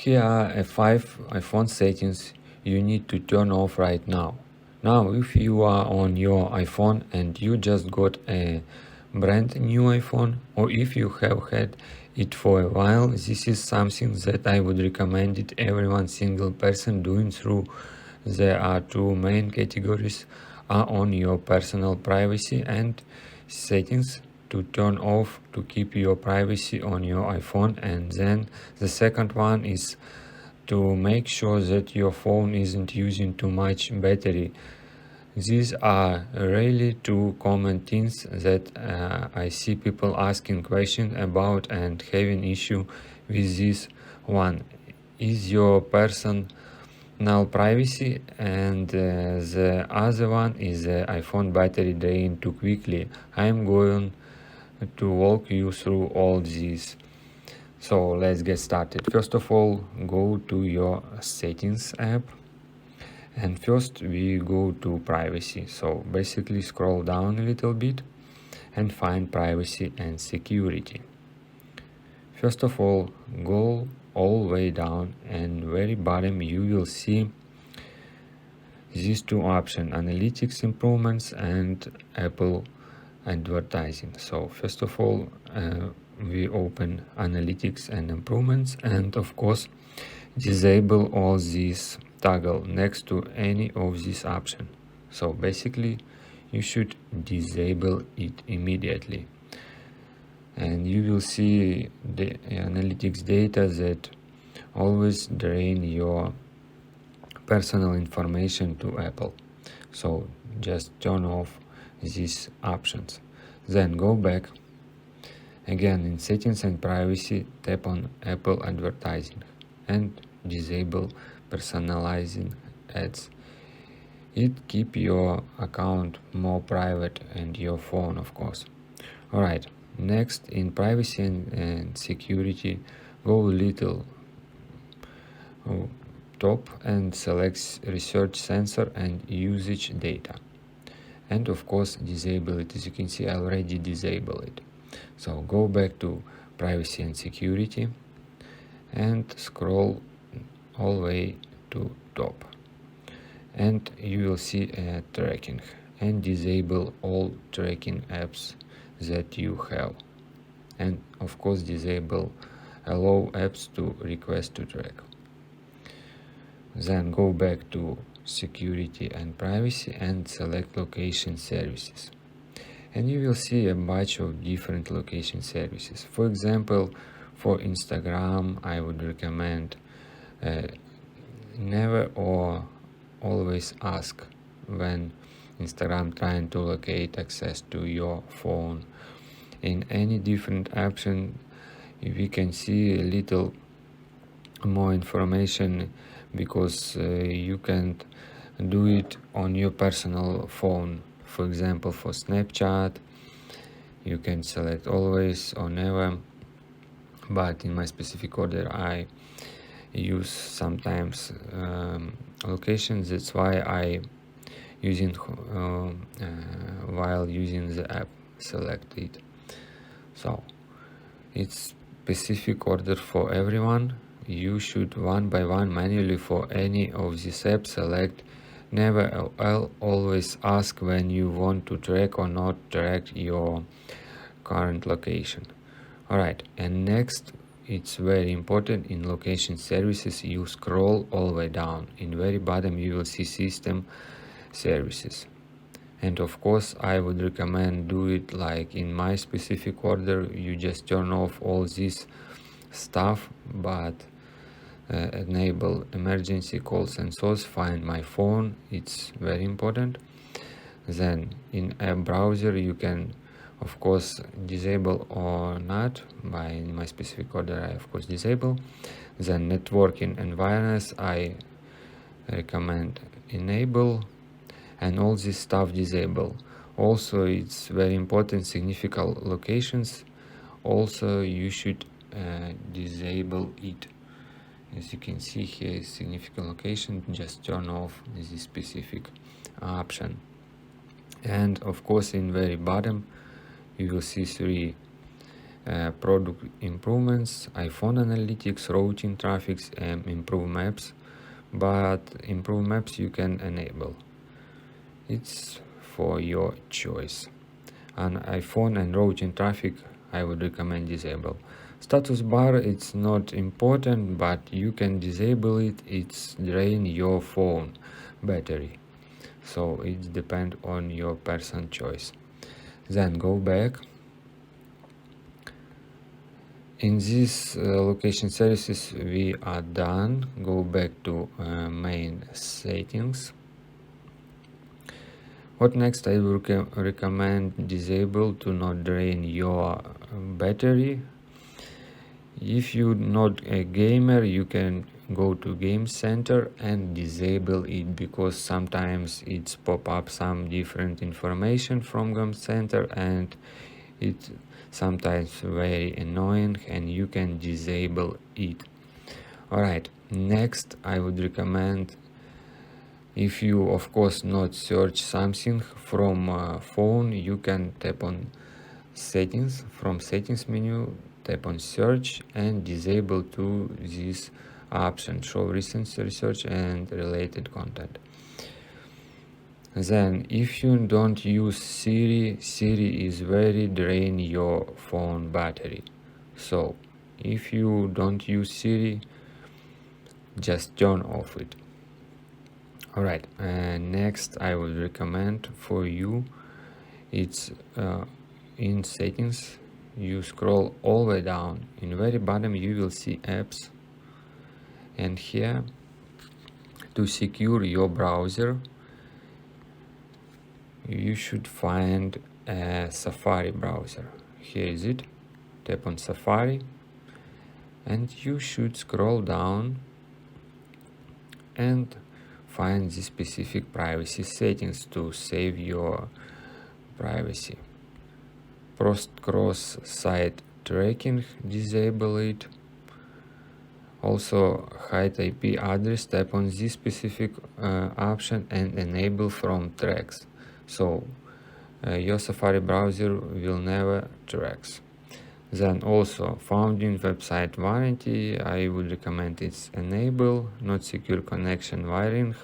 Here are 5 iPhone settings you need to turn off right now. Now, if you are on your iPhone and you just got a brand new iPhone, or if you have had it for a while, this is something that I would recommend it every single person doing through. There are 2 main categories are on your personal privacy and settings to turn off to keep your privacy on your iPhone, and then the second one is to make sure that your phone isn't using too much battery. These are really 2 common things that I see people asking questions about and having issue with. This one is your personal privacy, and the other one is the iPhone battery drain too quickly. I'm going to walk you through all these. So let's get started. First of all, go to your settings app, and first we go to privacy. So basically scroll down a little bit and find privacy and security. First of all, go all the way down, and very bottom you will see these 2 options: analytics improvements and Apple advertising. So first of all, we open analytics and improvements, and of course disable all these toggle next to any of these options. So basically you should disable it immediately, and you will see the analytics data that always drain your personal information to Apple. So just turn off these options. Then go back again in settings and privacy, tap on Apple advertising and disable personalizing ads. It keep your account more private and your phone, of course. Alright, next in privacy and security, go little top and select research sensor and usage data, and of course disable it. As you can see, I already disabled it. So go back to privacy and security and scroll all the way to top, and you will see tracking, and disable all tracking apps that you have, and of course disable allow apps to request to track. Then go back to security and privacy and select location services, and you will see a bunch of different location services. For example, for Instagram, I would recommend never or always ask when Instagram trying to locate access to your phone. In any different option we can see a little more information, because you can do it on your personal phone. For example, for Snapchat you can select always or never, but in my specific order I use sometimes locations. That's why I using while using the app select it. So it's specific order for everyone. You should one by one manually for any of these apps select never always ask when you want to track or not track your current location. Alright, and next, it's very important, in location services you scroll all the way down. In very bottom you will see system services, and of course I would recommend do it like in my specific order. You just turn off all this stuff, but enable emergency calls and source, find my phone, it's very important. Then in app browser you can of course disable or not. By in my specific order I of course disable. Then networking and wireless I recommend enable, and all this stuff disable. Also it's very important, significant locations also you should disable it. As you can see here, significant location, just turn off this specific option. And of course in very bottom you will see 3 product improvements, iPhone analytics, routing traffics, and improve maps. But improve maps you can enable. It's for your choice. On iPhone and routing traffic, I would recommend disable. Status bar, it's not important, but you can disable it. It's drain your phone battery, so it depends on your personal choice. Then go back. In this location services we are done. Go back to main settings. What next? I will recommend disable to not drain your battery. If you're not a gamer, you can go to game center and disable it, because sometimes it's pop up some different information from game center and it's sometimes very annoying, and you can disable it. Alright, next I would recommend, if you of course not search something from phone, you can tap on settings. From settings menu, tap on search and disable to this option, show recent research and related content. Then if you don't use Siri is very drain your phone battery. So if you don't use Siri, just turn off it. Alright, next I would recommend for you, it's in settings, you scroll all the way down. In very bottom you will see apps, and here to secure your browser you should find a Safari browser. Here is it. Tap on Safari and you should scroll down and find the specific privacy settings to save your privacy. Cross-site tracking, disable it. Also hide IP address, tap on this specific option and enable from tracks. So your Safari browser will never tracks. Then also founding website warranty, I would recommend it's enable. Not secure connection wiring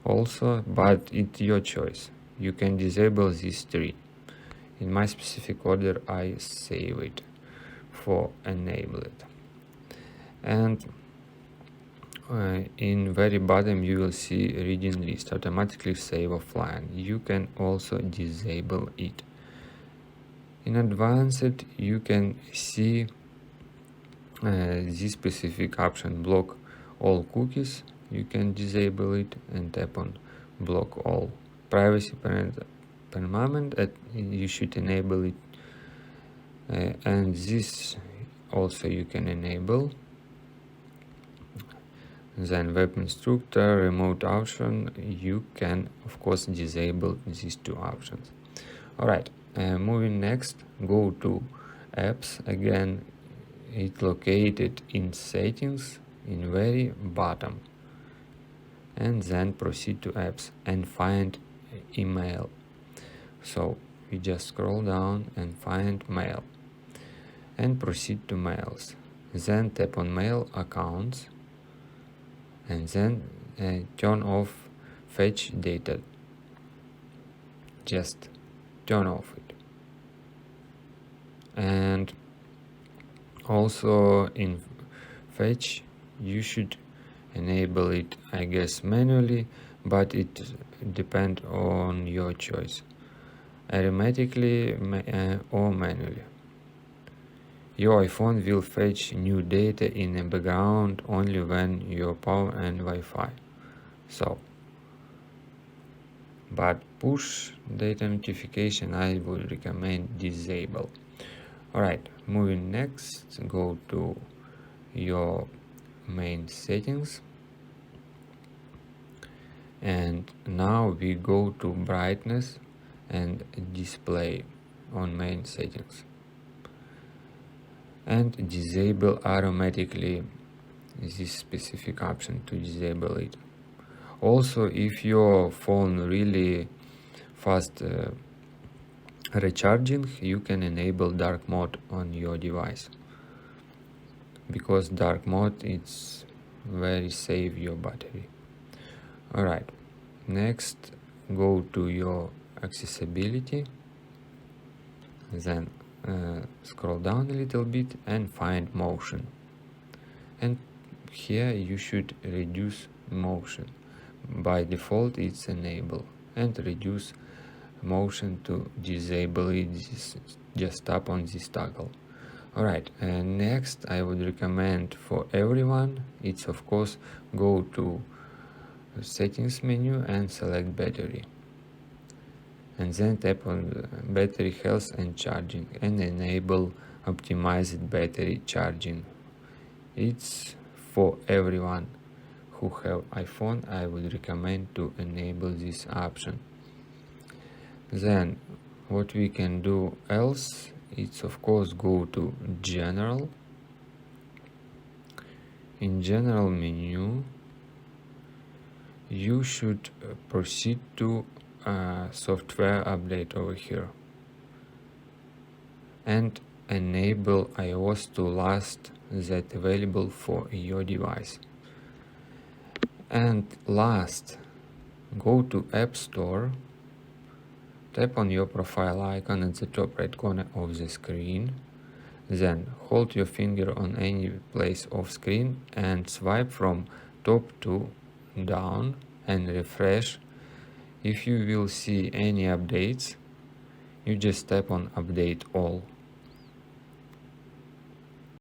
also, but it's your choice. You can disable these three. In my specific order I save it for enable it. And in very bottom you will see reading list, automatically save offline. You can also disable it. In advanced you can see this specific option, block all cookies. You can disable it and tap on block all. Privacy per moment, you should enable it, and this also you can enable. Then web instructor, remote option, you can of course disable these two options. Alright, moving next, go to apps. Again, it's located in settings in very bottom, and then proceed to apps and find email. So we just scroll down and find mail and proceed to mails. Then tap on mail accounts and then turn off fetch data. Just turn off it. And also in fetch you should enable it, I guess manually, but it depends on your choice, automatically or manually. Your iPhone will fetch new data in the background only when your power and Wi-Fi. So, but push data notification I would recommend disable. Alright, moving next, go to your main settings, and now we go to brightness and display on main settings and disable automatically this specific option to disable it. Also, if your phone really fast recharging, you can enable dark mode on your device, because dark mode is very save your battery. Alright, next go to your accessibility, then scroll down a little bit and find motion, and here you should reduce motion. By default it's enable, and reduce motion to disable it, just tap on this toggle. Alright, and next I would recommend for everyone, it's of course go to settings menu and select battery, and then tap on battery health and charging and enable optimized battery charging. It's for everyone who have iPhone. I would recommend to enable this option. Then what we can do else, it's of course go to general. In general menu you should proceed to software update over here and enable iOS to last that available for your device. And last, go to App Store, tap on your profile icon at the top right corner of the screen, then hold your finger on any place of screen and swipe from top to down and refresh. If you will see any updates, you just tap on update all.